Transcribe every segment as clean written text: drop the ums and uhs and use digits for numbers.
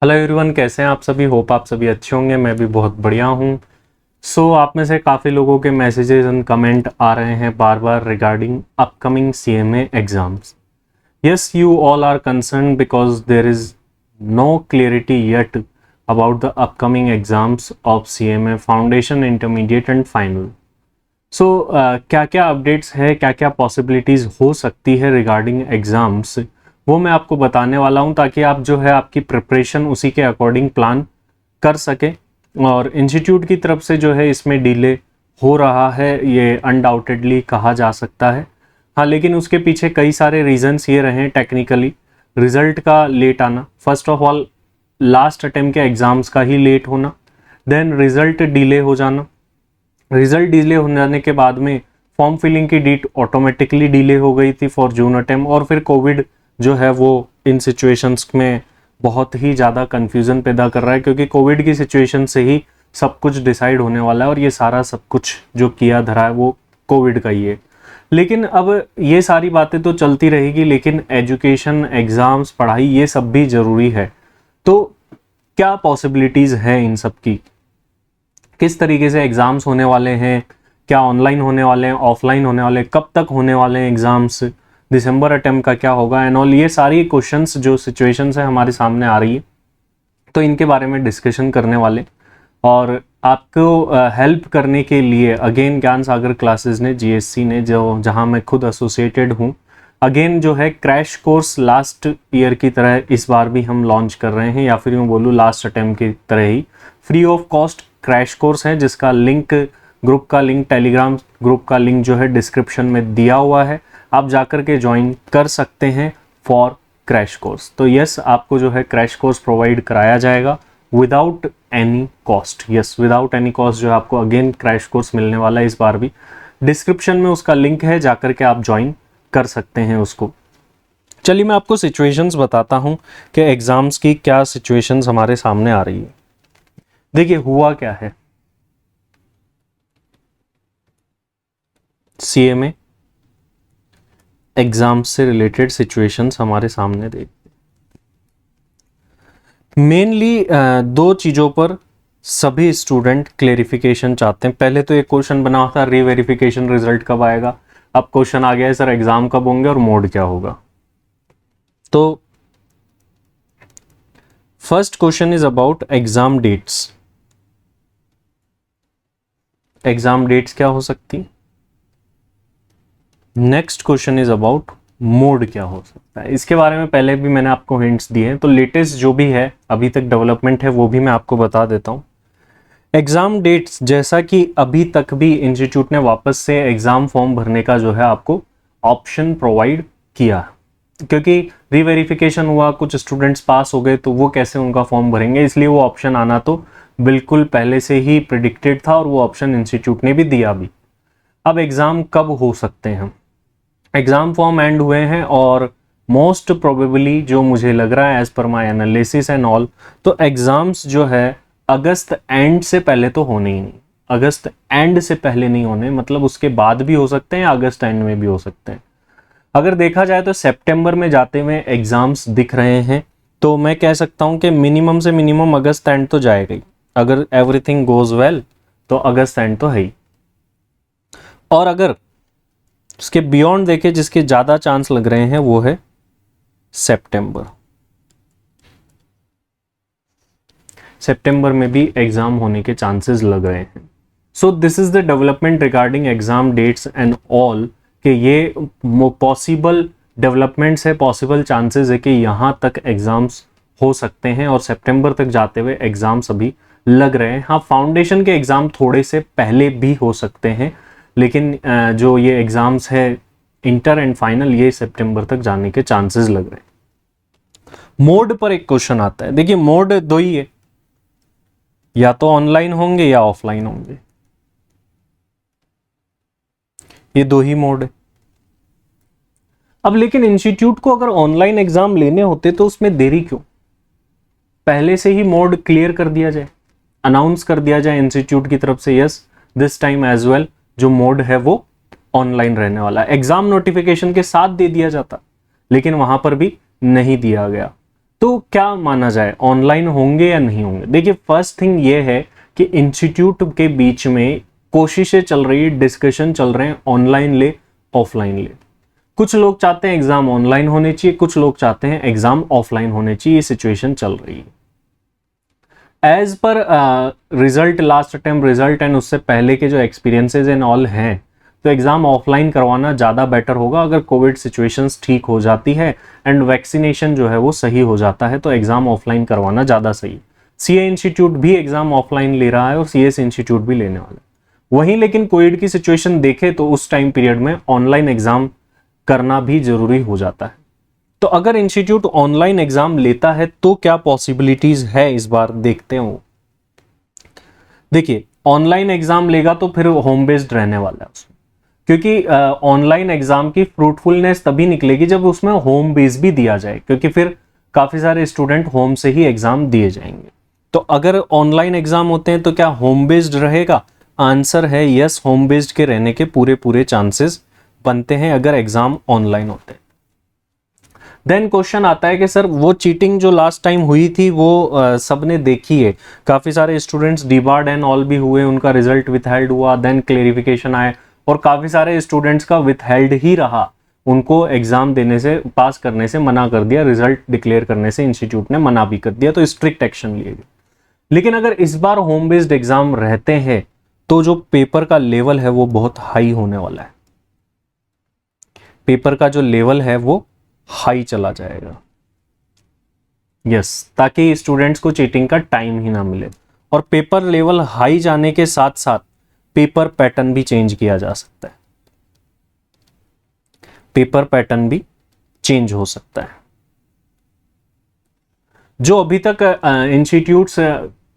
Hello everyone, कैसे हैं आप सभी। होप आप सभी अच्छे होंगे। मैं भी बहुत बढ़िया हूं। आप में से काफ़ी लोगों के मैसेजेस एंड कमेंट आ रहे हैं बार बार regarding upcoming CMA exams. Yes, you all are concern because there is no clarity yet about the upcoming exams of CMA foundation, intermediate and final. क्या क्या अपडेट्स है, क्या क्या पॉसिबिलिटीज़ हो सकती है रिगार्डिंग एग्ज़ाम्स, वो मैं आपको बताने वाला हूं, ताकि आप जो है आपकी प्रिपरेशन उसी के अकॉर्डिंग प्लान कर सके। और इंस्टीट्यूट की तरफ से जो है इसमें डिले हो रहा है, ये अनडाउटेडली कहा जा सकता है। हाँ, लेकिन उसके पीछे कई सारे रीजंस ये रहे। टेक्निकली रिजल्ट का लेट आना, first of all last attempt के एग्ज़ाम्स का ही लेट होना, देन रिजल्ट डिले हो जाना। रिजल्ट डिले हो जाने के बाद में फॉर्म फिलिंग की डेट ऑटोमेटिकली डिले हो गई थी फॉर जून अटेम्प्ट। और फिर कोविड जो है वो इन सिचुएशंस में बहुत ही ज़्यादा कंफ्यूजन पैदा कर रहा है, क्योंकि कोविड की सिचुएशन से ही सब कुछ डिसाइड होने वाला है और ये सारा सब कुछ जो किया धरा है वो कोविड का ही है। लेकिन अब ये सारी बातें तो चलती रहेगी, लेकिन एजुकेशन, एग्ज़ाम्स, पढ़ाई, ये सब भी ज़रूरी है। तो क्या पॉसिबिलिटीज़ हैं इन सब की, किस तरीके से एग्ज़ाम्स होने वाले हैं, क्या ऑनलाइन होने वाले हैं, ऑफलाइन होने वाले हैं, कब तक होने वाले हैं एग्ज़ाम्स, दिसंबर अटेम्प्ट का क्या होगा एंड ऑल, ये सारी क्वेश्चंस जो सिचुएशंस है हमारे सामने आ रही है, तो इनके बारे में डिस्कशन करने वाले। और आपको हेल्प करने के लिए अगेन ज्ञान सागर क्लासेस ने, जीएससी ने, जो जहां मैं खुद एसोसिएटेड हूं, अगेन जो है क्रैश कोर्स लास्ट ईयर की तरह इस बार भी हम लॉन्च कर रहे हैं, या फिर मैं बोलूँ लास्ट अटेम्प्ट की तरह ही free of cost crash course है, जिसका लिंक, ग्रुप का लिंक, टेलीग्राम ग्रुप का लिंक जो है डिस्क्रिप्शन में दिया हुआ है। आप जाकर के ज्वाइन कर सकते हैं फॉर क्रैश कोर्स। तो यस, आपको जो है क्रैश कोर्स प्रोवाइड कराया जाएगा without any cost. Yes, without any cost जो है आपको अगेन क्रैश कोर्स मिलने वाला है इस बार भी। डिस्क्रिप्शन में उसका लिंक है, जाकर के आप ज्वाइन कर सकते हैं उसको। चलिए मैं आपको सिचुएशंस बताता हूं कि एग्जाम्स की क्या सिचुएशंस हमारे सामने आ रही है। देखिए हुआ क्या है, सीएमए एग्जाम्स से रिलेटेड सिचुएशंस हमारे सामने देखते हैं। मेनली दो चीजों पर सभी स्टूडेंट क्लेरिफिकेशन चाहते हैं। पहले तो एक क्वेश्चन बना हुआ था, रीवेरिफिकेशन रिजल्ट कब आएगा। अब क्वेश्चन आ गया है, सर एग्जाम कब होंगे और मोड क्या होगा। तो first question is about exam dates. Exam dates क्या हो सकती। Next question is about mode क्या हो सकता है। इसके बारे में पहले भी मैंने आपको हिंट्स दिए हैं, तो लेटेस्ट जो भी है अभी तक डेवलपमेंट है वो भी मैं आपको बता देता हूं। एग्जाम डेट्स, जैसा कि अभी तक भी इंस्टीट्यूट ने वापस से एग्जाम फॉर्म भरने का जो है आपको ऑप्शन प्रोवाइड किया, क्योंकि रीवेरिफिकेशन हुआ, कुछ स्टूडेंट्स पास हो गए, तो वो कैसे उनका फॉर्म भरेंगे, इसलिए वो ऑप्शन आना तो बिल्कुल पहले से ही प्रिडिक्टेड था और वो ऑप्शन इंस्टीट्यूट ने भी दिया भी। अब एग्जाम कब हो सकते हैं। एग्जाम फॉर्म एंड हुए हैं और मोस्ट प्रोबेबली जो मुझे लग रहा है as per my analysis and all, तो एग्जाम्स जो है अगस्त एंड से पहले तो होने ही नहीं। अगस्त एंड से पहले नहीं होने, मतलब उसके बाद भी हो सकते हैं या अगस्त एंड में भी हो सकते हैं। अगर देखा जाए तो सितंबर में जाते हुए एग्जाम्स दिख रहे हैं, तो मैं कह सकता हूं कि मिनिमम से मिनिमम अगस्त एंड तो जाएगा ही। अगर एवरीथिंग गोज वेल तो अगस्त एंड तो है ही। और अगर उसके बियॉन्ड देखे, जिसके ज्यादा चांस लग रहे हैं वो है सितंबर। सितंबर में भी एग्जाम होने के चांसेस लग रहे हैं। So this is the development regarding exam dates and all, कि ये पॉसिबल डेवलपमेंट्स है, पॉसिबल चांसेस है कि यहां तक एग्जाम्स हो सकते हैं और सितंबर तक जाते हुए एग्जाम्स अभी लग रहे हैं। हाँ, फाउंडेशन के एग्जाम थोड़े से पहले भी हो सकते हैं, लेकिन जो ये एग्जाम्स है इंटर एंड फाइनल, ये सितंबर तक जाने के चांसेस लग रहे हैं। मोड पर एक क्वेश्चन आता है। देखिए मोड दो ही है, या तो ऑनलाइन होंगे या ऑफलाइन होंगे, ये दो ही मोड है। अब लेकिन इंस्टीट्यूट को अगर ऑनलाइन एग्जाम लेने होते तो उसमें देरी क्यों। पहले से ही मोड क्लियर कर दिया जाए, अनाउंस कर दिया जाए इंस्टीट्यूट की तरफ से, yes this time as well जो मोड है वो ऑनलाइन रहने वाला है। एग्जाम नोटिफिकेशन के साथ दे दिया जाता, लेकिन वहां पर भी नहीं दिया गया। तो क्या माना जाए, ऑनलाइन होंगे या नहीं होंगे? देखिए, फर्स्ट थिंग ये है कि इंस्टीट्यूट के बीच में कोशिशें चल रही है, डिस्कशन चल रहे हैं, ऑनलाइन ले ऑफलाइन ले। कुछ लोग चाहते हैं एग्जाम ऑनलाइन होने चाहिए, कुछ लोग चाहते हैं एग्जाम ऑफलाइन होने चाहिए। ये सिचुएशन चल रही है। As per result, last attempt result and उससे पहले के जो एक्सपीरियंसेस एंड ऑल हैं, तो एग्जाम ऑफलाइन करवाना ज़्यादा बेटर होगा। अगर कोविड सिचुएशंस ठीक हो जाती है एंड वैक्सीनेशन जो है वो सही हो जाता है, तो एग्जाम ऑफलाइन करवाना ज़्यादा सही। सीए इंस्टीट्यूट भी एग्जाम ऑफलाइन ले रहा है और सीएस इंस्टीट्यूट भी लेने वाला है वहीं। लेकिन कोविड की सिचुएशन देखे तो उस टाइम पीरियड में ऑनलाइन एग्जाम करना भी जरूरी हो जाता है। तो अगर इंस्टीट्यूट ऑनलाइन एग्जाम लेता है तो क्या पॉसिबिलिटीज है इस बार, देखते हो। देखिए, ऑनलाइन एग्जाम लेगा तो फिर होम बेस्ड रहने वाला है उसमें, क्योंकि ऑनलाइन एग्जाम की फ्रूटफुलनेस तभी निकलेगी जब उसमें होम बेस भी दिया जाए, क्योंकि फिर काफी सारे स्टूडेंट होम से ही एग्जाम दिए जाएंगे। तो अगर ऑनलाइन एग्जाम होते हैं तो क्या होम बेस्ड रहेगा? आंसर है यस, होम बेस्ड के रहने के पूरे पूरे चांसेस बनते हैं अगर एग्जाम ऑनलाइन होते हैं। देन क्वेश्चन आता है कि सर वो चीटिंग जो लास्ट टाइम हुई थी वो सबने देखी है, काफी सारे स्टूडेंट्स डीबार्ड एंड ऑल भी हुए, उनका रिजल्ट विथहेल्ड हुआ, देन क्लेरिफिकेशन आए और काफी सारे स्टूडेंट्स का विथहेल्ड ही रहा, उनको एग्जाम देने से, पास करने से मना कर दिया, रिजल्ट डिक्लेयर करने से इंस्टीट्यूट ने मना भी कर दिया, तो स्ट्रिक्ट एक्शन लिए गए। लेकिन अगर इस बार होम बेस्ड एग्जाम रहते हैं तो जो पेपर का लेवल है वो बहुत हाई होने वाला है। पेपर का जो लेवल है वो हाई चला जाएगा, यस, ताकि स्टूडेंट्स को चीटिंग का टाइम ही ना मिले। और पेपर लेवल हाई जाने के साथ साथ पेपर पैटर्न भी चेंज किया जा सकता है, पेपर पैटर्न भी चेंज हो सकता है। जो अभी तक इंस्टीट्यूट्स,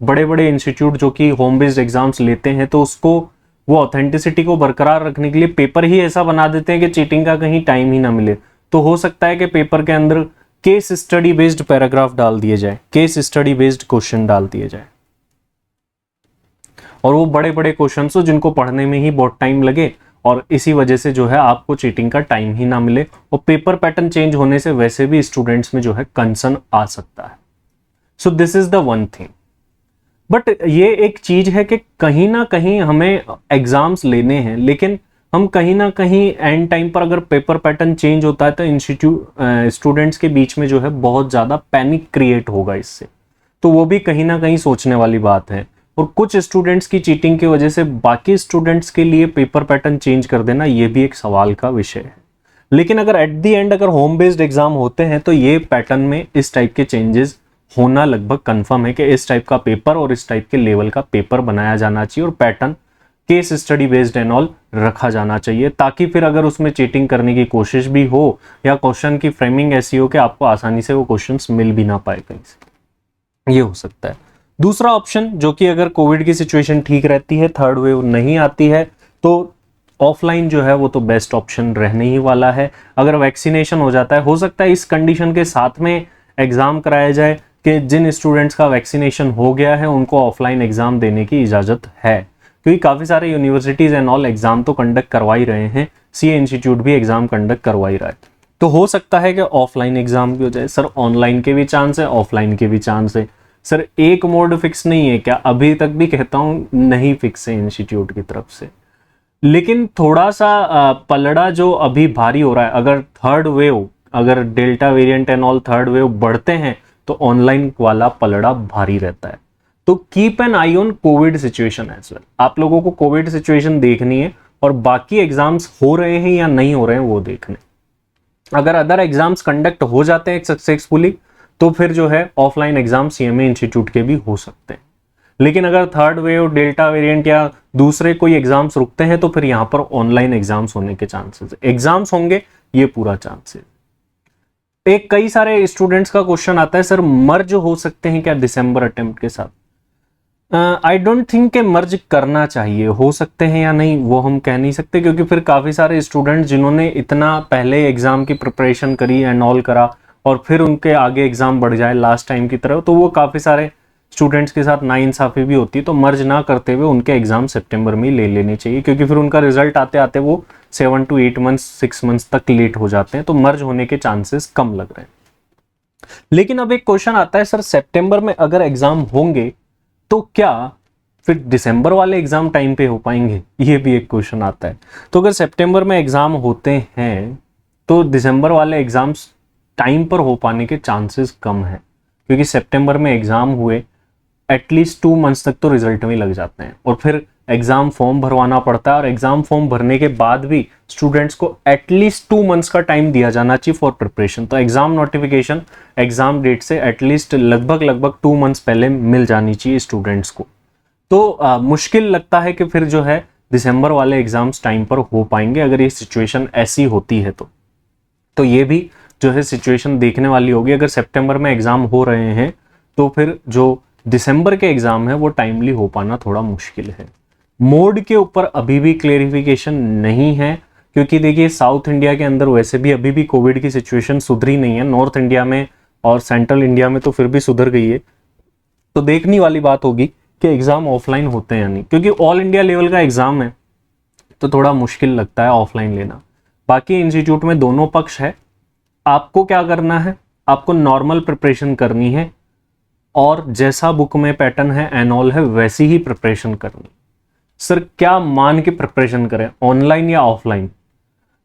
बड़े बड़े इंस्टीट्यूट जो कि होम बेस्ड एग्जाम्स लेते हैं, तो उसको, वो ऑथेंटिसिटी को बरकरार रखने के लिए पेपर ही ऐसा बना देते हैं कि चीटिंग का कहीं टाइम ही ना मिले। तो हो सकता है कि पेपर के अंदर केस स्टडी बेस्ड पैराग्राफ डाल दिए जाए, केस स्टडी बेस्ड क्वेश्चन डाल दिए जाए, और वो बड़े बड़े क्वेश्चन हो जिनको पढ़ने में ही बहुत टाइम लगे, और इसी वजह से जो है आपको चीटिंग का टाइम ही ना मिले। और पेपर पैटर्न चेंज होने से वैसे भी स्टूडेंट्स में जो है कंसर्न आ सकता है। सो this is the one thing. But ये एक चीज है कि कहीं ना कहीं हमें एग्जाम्स लेने हैं, लेकिन हम कहीं ना कहीं एंड टाइम पर अगर पेपर पैटर्न चेंज होता है तो स्टूडेंट्स के बीच में जो है बहुत ज़्यादा पैनिक क्रिएट होगा इससे, तो वो भी कहीं ना कहीं सोचने वाली बात है। और कुछ स्टूडेंट्स की चीटिंग की वजह से बाकी स्टूडेंट्स के लिए पेपर पैटर्न चेंज कर देना, ये भी एक सवाल का विषय है। लेकिन अगर एट दी एंड अगर होम बेस्ड एग्जाम होते हैं तो ये पैटर्न में इस टाइप के चेंजेस होना लगभग कंफर्म है कि इस टाइप का पेपर और इस टाइप के लेवल का पेपर बनाया जाना चाहिए, और pattern case study based and all रखा जाना चाहिए, ताकि फिर अगर उसमें चीटिंग करने की कोशिश भी हो या क्वेश्चन की फ्रेमिंग ऐसी हो कि आपको आसानी से वो क्वेश्चंस मिल भी ना पाए कहीं से, ये हो सकता है। दूसरा ऑप्शन, जो कि अगर कोविड की सिचुएशन ठीक रहती है, थर्ड वेव नहीं आती है, तो ऑफलाइन जो है वो तो बेस्ट ऑप्शन रहने ही वाला है। अगर वैक्सीनेशन हो जाता है, हो सकता है इस कंडीशन के साथ में एग्जाम कराया जाए कि जिन स्टूडेंट्स का वैक्सीनेशन हो गया है उनको ऑफलाइन एग्जाम देने की इजाजत है, क्योंकि काफी सारे यूनिवर्सिटीज एंड ऑल एग्जाम तो कंडक्ट करवा ही रहे हैं, सीए इंस्टीट्यूट भी एग्जाम कंडक्ट करवा ही रहा है, तो हो सकता है कि ऑफलाइन एग्जाम भी हो जाए। सर ऑनलाइन के भी चांस है, ऑफलाइन के भी चांस है। सर एक मोड फिक्स नहीं है क्या? अभी तक भी कहता हूं नहीं फिक्स है इंस्टीट्यूट की तरफ से, लेकिन थोड़ा सा पलड़ा जो अभी भारी हो रहा है, अगर थर्ड वेव, अगर delta variant and all third wave बढ़ते हैं तो ऑनलाइन वाला पलड़ा भारी रहता है। तो keep an eye on Covid situation as well. आप लोगों को कोविड सिचुएशन देखनी है और बाकी एग्जाम्स हो रहे हैं या नहीं हो रहे हैं वो देखने। अगर अदर एग्जाम्स कंडक्ट हो जाते हैं सक्सेसफुली तो फिर जो है ऑफलाइन एग्जाम सीएमए इंस्टीट्यूट के भी हो सकते हैं। लेकिन अगर थर्ड वेव, डेल्टा वेरिएंट या दूसरे कोई एग्जाम्स रुकते हैं तो फिर यहां पर ऑनलाइन एग्जाम्स होने के चांसेस, एग्जाम्स होंगे ये पूरा चांस है। एक कई सारे स्टूडेंट्स का क्वेश्चन आता है, सर मर्ज हो सकते हैं क्या दिसंबर अटेम्प्ट के साथ? आई डोंट थिंक के मर्ज करना चाहिए, हो सकते हैं या नहीं वो हम कह नहीं सकते, क्योंकि फिर काफी सारे स्टूडेंट्स जिन्होंने इतना पहले एग्जाम की प्रिपरेशन करी एंड ऑल करा और फिर उनके आगे एग्जाम बढ़ जाए लास्ट टाइम की तरह, तो वो काफी सारे स्टूडेंट्स के साथ नाइंसाफी भी होती है। तो मर्ज ना करते हुए उनके एग्जाम सितंबर में ले लेने चाहिए, क्योंकि फिर उनका रिजल्ट आते आते वो 7 to 8 months 6 months तक लेट हो जाते हैं, तो मर्ज होने के चांसेस कम लग रहे हैं। लेकिन अब एक क्वेश्चन आता है, सर सितंबर में अगर एग्जाम होंगे तो क्या फिर दिसंबर वाले एग्जाम टाइम पे हो पाएंगे? ये भी एक क्वेश्चन आता है। तो अगर सितंबर में एग्जाम होते हैं तो दिसंबर वाले एग्जाम्स टाइम पर हो पाने के चांसेस कम है, क्योंकि सितंबर में एग्जाम हुए एटलीस्ट 2 मंथ्स तक तो रिजल्ट में लग जाते हैं, और फिर एग्जाम फॉर्म भरवाना पड़ता है, और एग्जाम फॉर्म भरने के बाद भी स्टूडेंट्स को एटलीस्ट 2 मंथ्स का टाइम दिया जाना चाहिए फॉर प्रिपरेशन। तो एग्जाम नोटिफिकेशन एग्जाम डेट से एटलीस्ट लगभग 2 मंथ्स पहले मिल जानी चाहिए स्टूडेंट्स को। तो मुश्किल लगता है कि फिर जो है दिसंबर वाले एग्जाम्स टाइम पर हो पाएंगे अगर ये सिचुएशन ऐसी होती है तो ये भी जो है सिचुएशन देखने वाली होगी। अगर सितंबर में एग्जाम हो रहे हैं तो फिर जो दिसंबर के एग्जाम है वो टाइमली हो पाना थोड़ा मुश्किल है। मोड के ऊपर अभी भी क्लेरिफिकेशन नहीं है, क्योंकि देखिए साउथ इंडिया के अंदर वैसे भी अभी भी कोविड की सिचुएशन सुधरी नहीं है, नॉर्थ इंडिया में और सेंट्रल इंडिया में तो फिर भी सुधर गई है। तो देखने वाली बात होगी कि एग्जाम ऑफलाइन होते हैं या नहीं, क्योंकि ऑल इंडिया लेवल का एग्जाम है तो थोड़ा मुश्किल लगता है ऑफलाइन लेना। बाकी इंस्टीट्यूट में दोनों पक्ष है। आपको क्या करना है, आपको नॉर्मल प्रिपरेशन करनी है, और जैसा बुक में पैटर्न है एनऑल है वैसी ही प्रिपरेशन करनी। सर क्या मान के प्रिपरेशन करें, ऑनलाइन या ऑफलाइन?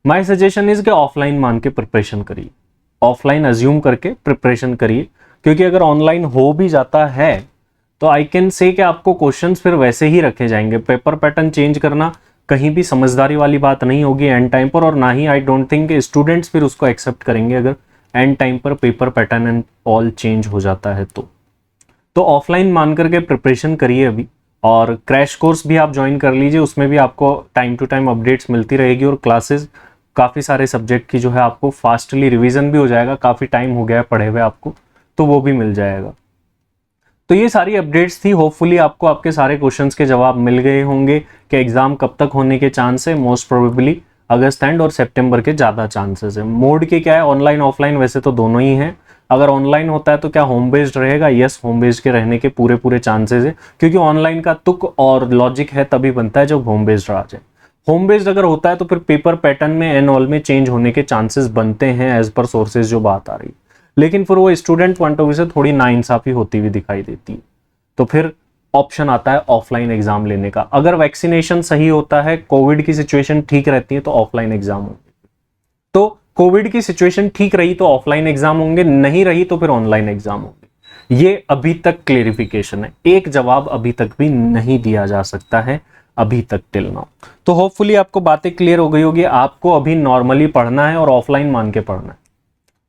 माय सजेशन इज कि ऑफलाइन मान के प्रिपरेशन करिए, ऑफलाइन अज्यूम करके प्रिपरेशन करिए, क्योंकि अगर ऑनलाइन हो भी जाता है तो आई कैन से कि आपको क्वेश्चंस फिर वैसे ही रखे जाएंगे। पेपर पैटर्न चेंज करना कहीं भी समझदारी वाली बात नहीं होगी एंड टाइम पर, और ना ही आई डोंट थिंक स्टूडेंट्स फिर उसको एक्सेप्ट करेंगे अगर एंड टाइम पर paper pattern and all change हो जाता है। तो ऑफलाइन मान करके प्रिपरेशन करिए अभी, और क्रैश कोर्स भी आप ज्वाइन कर लीजिए, उसमें भी आपको टाइम टू टाइम अपडेट्स मिलती रहेगी, और क्लासेस काफ़ी सारे सब्जेक्ट की जो है आपको फास्टली रिवीजन भी हो जाएगा, काफ़ी टाइम हो गया है पढ़े हुए आपको, तो वो भी मिल जाएगा। तो ये सारी अपडेट्स थी, होपफुली आपको आपके सारे क्वेश्चंस के जवाब मिल गए होंगे कि एग्जाम कब तक होने के चांस है। मोस्ट प्रोबेबली अगस्त एंड और सितंबर के ज़्यादा चांसेस है। मोड के क्या है, ऑनलाइन ऑफलाइन वैसे तो दोनों ही हैं। अगर ऑनलाइन होता है तो क्या होम बेस्ड रहेगा? यस, होम बेस्ड के रहने के पूरे चांसेस है, क्योंकि ऑनलाइन का तुक और लॉजिक है तभी बनता है जब होम बेस्ड आ जाए। होम बेस्ड अगर होता है तो फिर पेपर पैटर्न में एंड ऑल में चेंज होने के चांसेस बनते हैं एज पर सोर्सेज जो बात आ रही है, लेकिन फिर वो स्टूडेंट पॉइंट ऑफ व्यू से थोड़ी नाइंसाफी होती हुई दिखाई देती है। तो फिर ऑप्शन आता है ऑफलाइन एग्जाम लेने का। अगर वैक्सीनेशन सही होता है, कोविड की सिचुएशन ठीक रहती है तो ऑफलाइन एग्जाम होंगे। तो कोविड की सिचुएशन ठीक रही तो ऑफलाइन एग्जाम होंगे, नहीं रही तो फिर ऑनलाइन एग्जाम होंगे। ये अभी तक क्लेरिफिकेशन है, एक जवाब अभी तक भी नहीं दिया जा सकता है अभी तक टिल नाउ। तो होपफुली आपको बातें क्लियर हो गई होगी। आपको अभी नॉर्मली पढ़ना है और ऑफलाइन मान के पढ़ना है।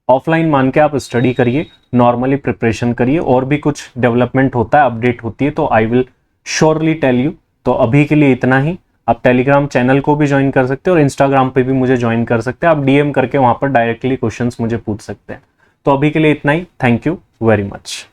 ऑफलाइन मान के आप स्टडी करिए, नॉर्मली प्रिपरेशन करिए, और भी कुछ डेवलपमेंट होता है, अपडेट होती है तो I will surely tell you. तो अभी के लिए इतना ही। आप टेलीग्राम चैनल को भी ज्वाइन कर सकते हैं और इंस्टाग्राम पे भी मुझे ज्वाइन कर सकते हैं। आप डीएम करके वहां पर डायरेक्टली क्वेश्चंस मुझे पूछ सकते हैं। तो अभी के लिए इतना ही। Thank you very much.